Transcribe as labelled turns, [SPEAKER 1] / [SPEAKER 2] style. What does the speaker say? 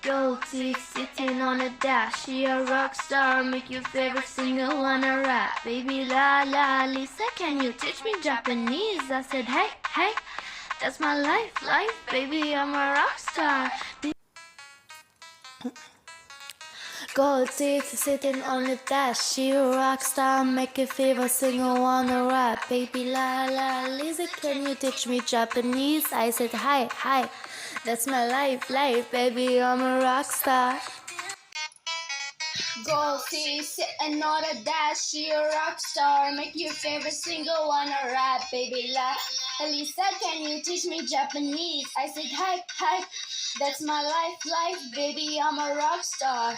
[SPEAKER 1] Gold teeth sitting on a dash. She a rock star, make your favorite singer wanna rap. Baby la la, Lisa, can you teach me Japanese? I said, hey, hey, that's my life, baby, I'm a rock star. Gold teeth sitting on the dash. She a rock star, make your favorite singer wanna rap. Baby la la, Lisa, can you teach me Japanese? I said, hi, hi, that's my life, baby, I'm a rock star. Gold teeth sitting on a dash. She a rock star, make your favorite singer wanna rap. Baby la, Lisa, can you teach me Japanese? I said, hi, hi, that's my life, baby, I'm a rock star.